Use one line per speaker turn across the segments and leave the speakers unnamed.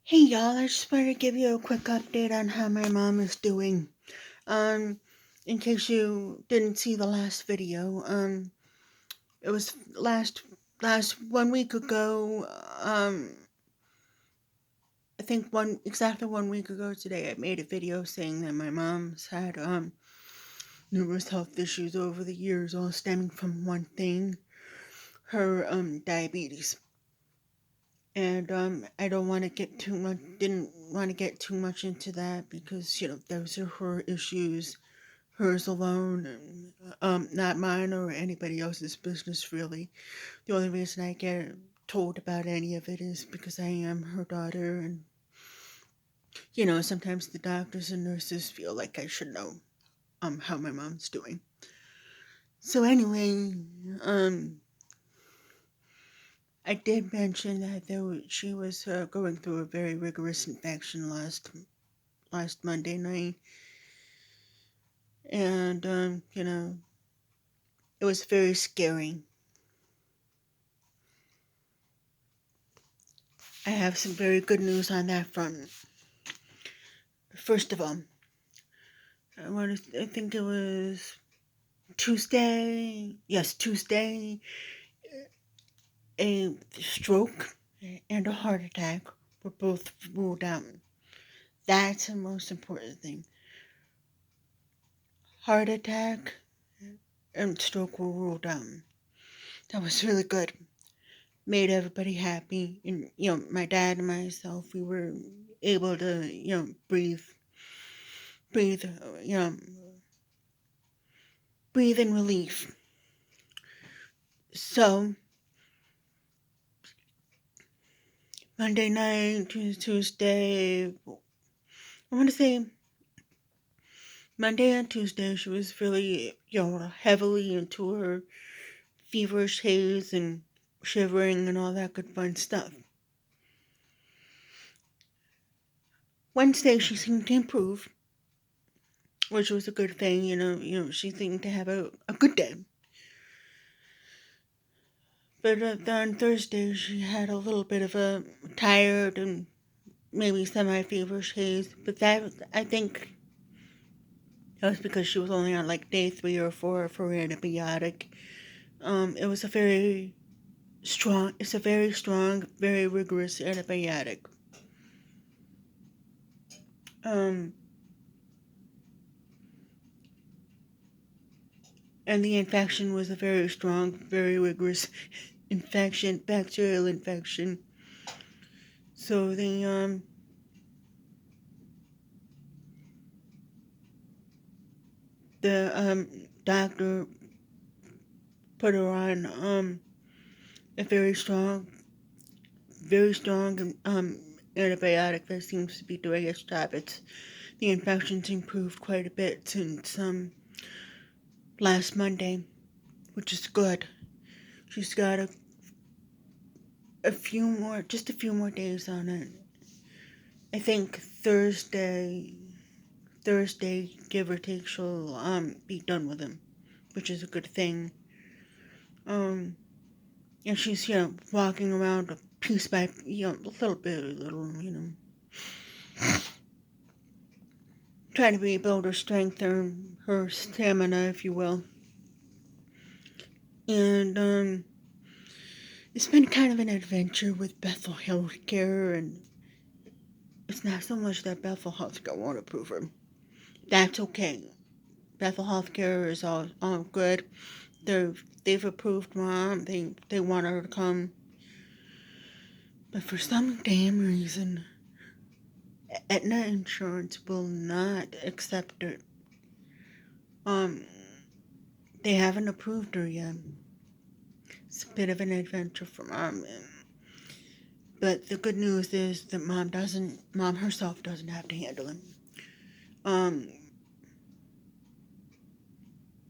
Hey y'all, I just wanted to give you a quick update on how my mom is doing. Um, in case you didn't see the last video, it was last 1 week ago. I think exactly 1 week ago today, I made a video saying that my mom's had numerous health issues over the years, all stemming from one thing: her diabetes. And I don't want to get too much. Didn't want to get too much into that because those are her issues, hers alone, and not mine or anybody else's business really. The only reason I get told about any of it is because I am her daughter, and sometimes the doctors and nurses feel like I should know how my mom's doing. So anyway, um I did mention that she was going through a very rigorous infection last Monday night, and it was very scary. I have some very good news on that front. First of all, I think it was Tuesday. Yes, Tuesday. A stroke and a heart attack were both ruled out. That's the most important thing. Heart attack and stroke were ruled out. That was really good. Made everybody happy. And, my dad and myself, we were able to, breathe, breathe in relief. So, Monday night, Tuesday, I want to say Monday and Tuesday, she was really, heavily into her feverish haze and shivering and all that good fun stuff. Wednesday, she seemed to improve, which was a good thing. She seemed to have a good day. But on Thursday, she had a little bit of a tired and maybe semi-feverish haze. But that, I think, that was because she was only on like day 3 or 4 for her antibiotic. It was a very it's a very strong, very rigorous antibiotic. Um, and the infection was a very strong, very rigorous infection, bacterial infection. So the doctor put her on a very strong antibiotic that seems to be doing its job. The infection's improved quite a bit since last Monday, which is good. She's got just a few more days on it. I think Thursday, give or take, she'll be done with him, which is a good thing. And she's walking around piece by little by little, trying to rebuild her strength and her stamina, if you will. And it's been kind of an adventure with Bethel Healthcare, and it's not so much that Bethel Healthcare won't approve her. That's okay. Bethel Healthcare is all good. They've approved Mom. They want her to come, but for some damn reason, Aetna Insurance will not accept it. They haven't approved her yet. It's a bit of an adventure for Mom. But the good news is that Mom herself doesn't have to handle it. Um,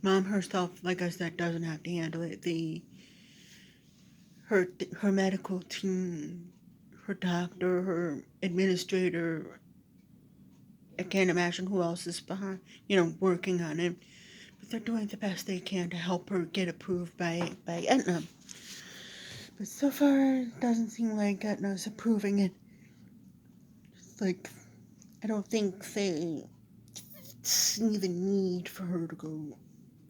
Mom herself, like I said, doesn't have to handle it. Her medical team, her doctor, her administrator, I can't imagine who else is behind, working on it. But they're doing the best they can to help her get approved by Aetna. But so far, it doesn't seem like Aetna's approving it. like, I don't think they see the need for her to go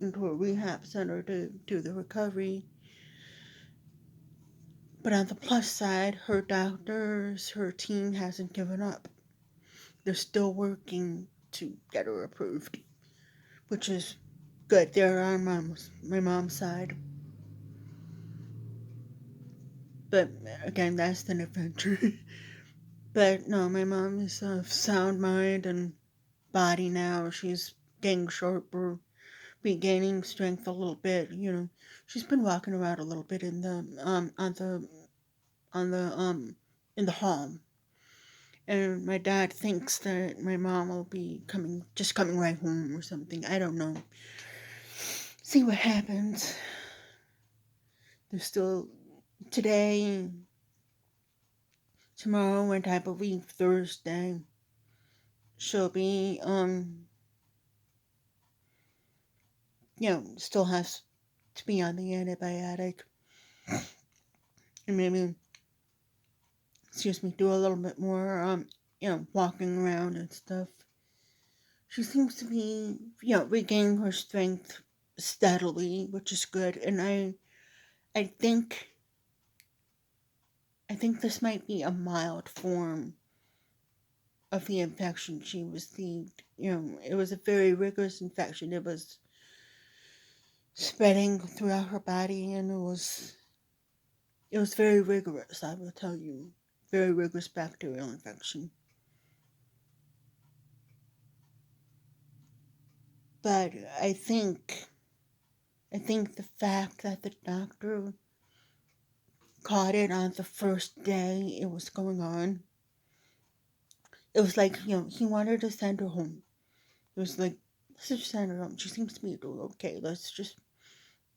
into a rehab center to do the recovery. But on the plus side, her doctors, her team hasn't given up. They're still working to get her approved, which is good. They're on my mom's side. But again, that's an adventure. But no, my mom is of sound mind and body now. She's getting sharper, regaining strength a little bit. She's been walking around a little bit in the on the in the hall. And my dad thinks that my mom will be coming right home or something. I don't know. See what happens. There's still today, tomorrow, and I believe Thursday. She'll be still has to be on the antibiotic and maybe, excuse me, do a little bit more walking around and stuff. She seems to be regaining her strength steadily, which is good. And I think this might be a mild form of the infection she received. It was a very rigorous infection. It was spreading throughout her body, and it was very rigorous, I will tell you. Very rigorous bacterial infection. But I think the fact that the doctor caught it on the first day it was going on, it was like, he wanted to send her home. It was like, let's just send her home. She seems to be doing okay. Let's just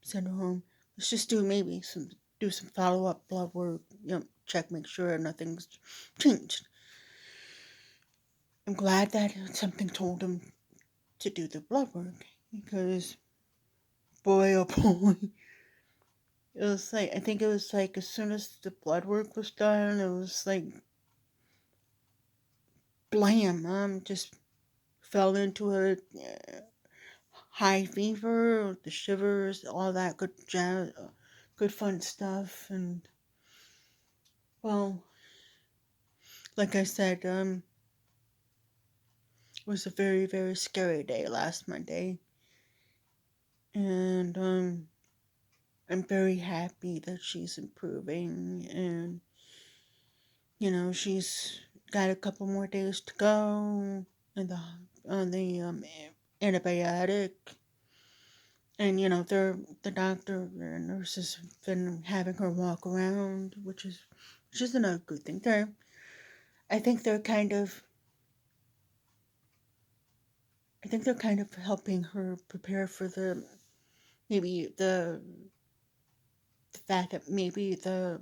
send her home. Let's just do some follow up blood work. Check, make sure nothing's changed. I'm glad that something told him to do the blood work because, boy, oh boy, it was like, I think it was like as soon as the blood work was done, it was like, blam, Mom just fell into a high fever, the shivers, all that good jazz, good fun stuff. And well, like I said, it was a very, very scary day last Monday. And I'm very happy that she's improving, and she's got a couple more days to go in on the antibiotic. And the doctor and nurses have been having her walk around, which is another good thing. I think they're kind of helping her prepare for maybe the fact that maybe the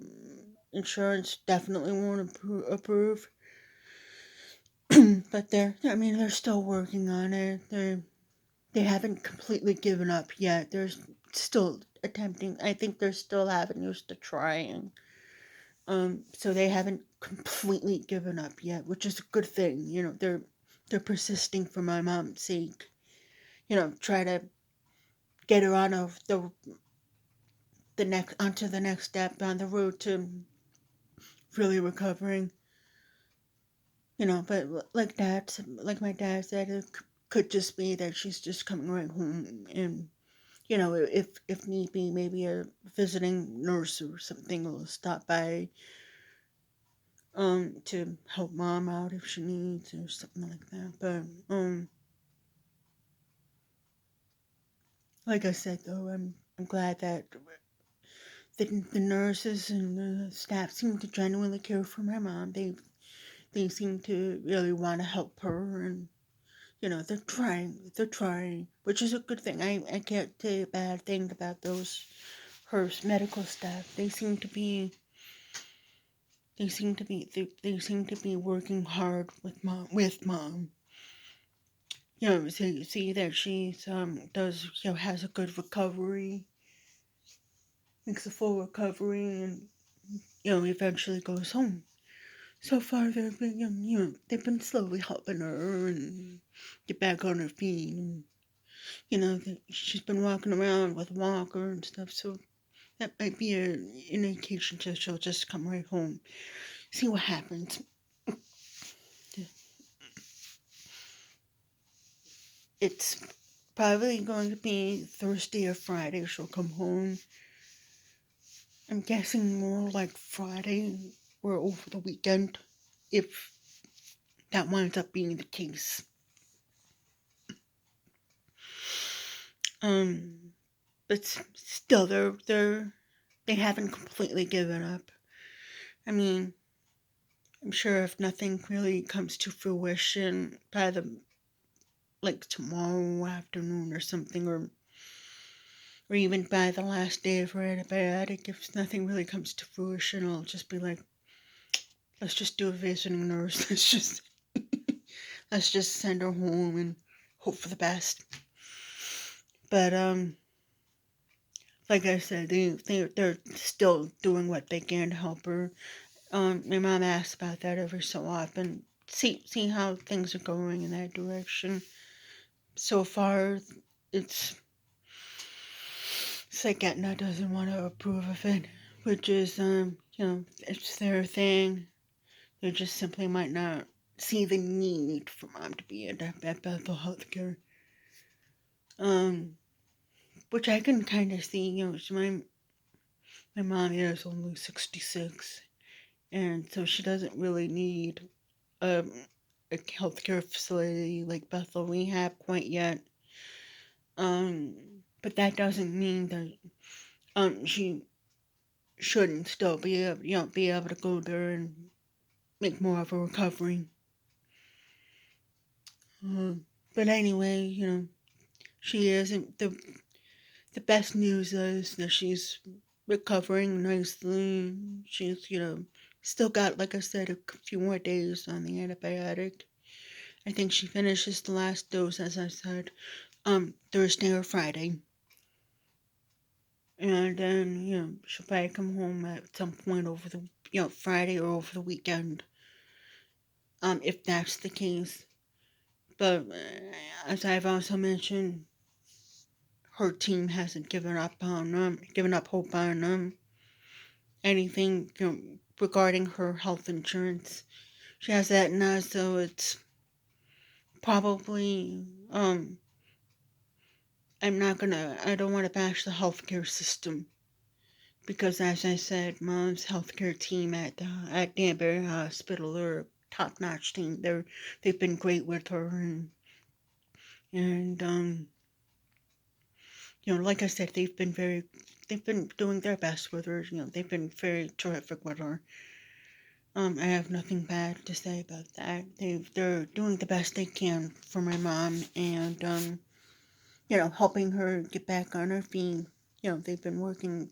insurance definitely won't approve. But they're still working on it. They haven't completely given up yet. They're still attempting. I think there's still avenues to trying. So they haven't completely given up yet, which is a good thing. They're persisting for my mom's sake. Try to get her onto the next step on the road to really recovering. But like my dad said, it could just be that she's just coming right home, and if need be, maybe a visiting nurse or something will stop by to help mom out if she needs or something like that. But like I said though, I'm glad that the nurses and the staff seem to genuinely care for my mom. They seem to really want to help her, and they're trying, which is a good thing. I can't say a bad thing about her medical staff. They seem to be working hard with mom. So you see that she's does has a good recovery, makes a full recovery, and eventually goes home. so far they've been, they've been slowly helping her and get back on her feet. And, she's been walking around with a walker and stuff, so that might be an indication that she'll just come right home. See what happens. It's probably going to be Thursday or Friday she'll come home. I'm guessing more like Friday or over the weekend, if that winds up being the case. But still, they haven't completely given up. I mean, I'm sure if nothing really comes to fruition by tomorrow afternoon or something, or even by the last day of her antibiotic, if nothing really comes to fruition, I'll just be like, let's just do a visiting nurse. Let's just send her home and hope for the best. But like I said, they're still doing what they can to help her. My mom asks about that every so often. See how things are going in that direction. So far, it's like Aetna doesn't want to approve of it, which is it's their thing. They just simply might not see the need for mom to be at Bethel Healthcare. Which I can kind of see. My mom is only 66, and so she doesn't really need a healthcare facility like Bethel Rehab quite yet. But that doesn't mean that she shouldn't still be able to go there and make more of a recovery. But anyway, she isn't the best news is that she's recovering nicely. She's, still got, like I said, a few more days on the antibiotic. I think she finishes the last dose, as I said, Thursday or Friday. And then, she'll probably come home at some point over the, Friday or over the weekend, if that's the case. But as I've also mentioned, her team hasn't given up hope on anything regarding her health insurance. She has that now, so it's probably I don't want to bash the healthcare system because, as I said, Mom's healthcare team at Danbury Hospital are top notch team. They've been great with her and like I said, they've been doing their best with her. They've been very terrific with her. I have nothing bad to say about that. They're doing the best they can for my mom and, helping her get back on her feet. They've been working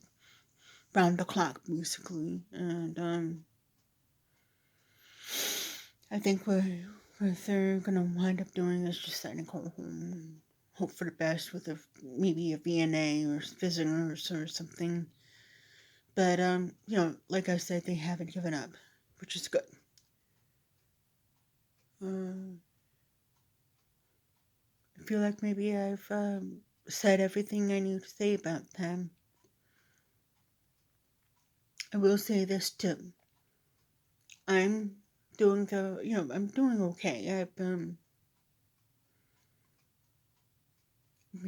round the clock basically. And, I think what they're gonna wind up doing is just sending her home and hope for the best with maybe a VNA or visitors or something. But, like I said, they haven't given up, which is good. I feel like maybe I've said everything I need to say about them. I will say this too. I'm doing I'm doing okay. I'm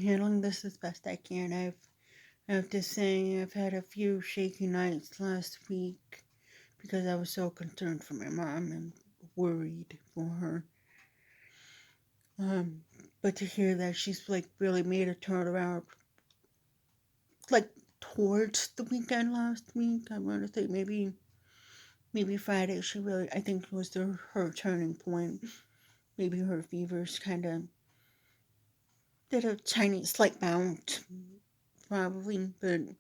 handling this as best I can. I have to say I've had a few shaky nights last week because I was so concerned for my mom and worried for her. But to hear that she's really made a turnaround, towards the weekend last week, I want to say maybe Friday. I think was her turning point. Maybe her fevers kind of did a tiny slight bounce, probably, but I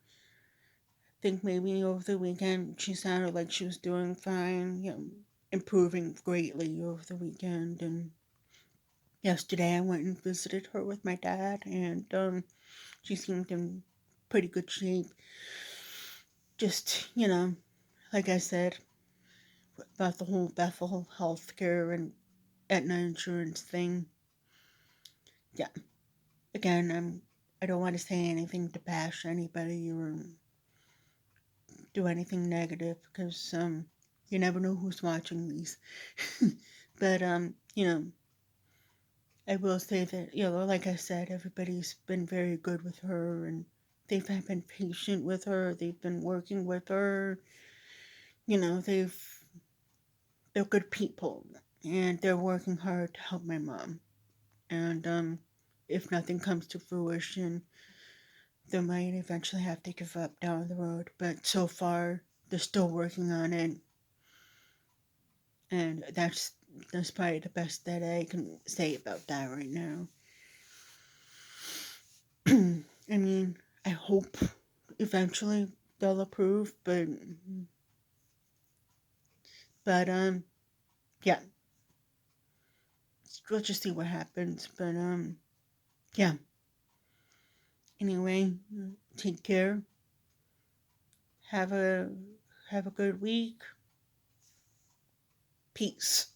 think maybe over the weekend she sounded like she was doing fine, improving greatly over the weekend. And yesterday I went and visited her with my dad, and she seemed in pretty good shape. Just, like I said, about the whole Bethel healthcare and Aetna insurance thing. Yeah, again, I don't want to say anything to bash anybody or do anything negative because you never know who's watching these. But I will say that like I said, everybody's been very good with her and they've been patient with her. They've been working with her. You know, they're good people and they're working hard to help my mom. And if nothing comes to fruition, they might eventually have to give up down the road. But so far, they're still working on it, and that's probably the best that I can say about that right now. I mean, I hope eventually they'll approve, but yeah, we'll just see what happens. But yeah. Anyway, take care. Have a have a good week. Peace.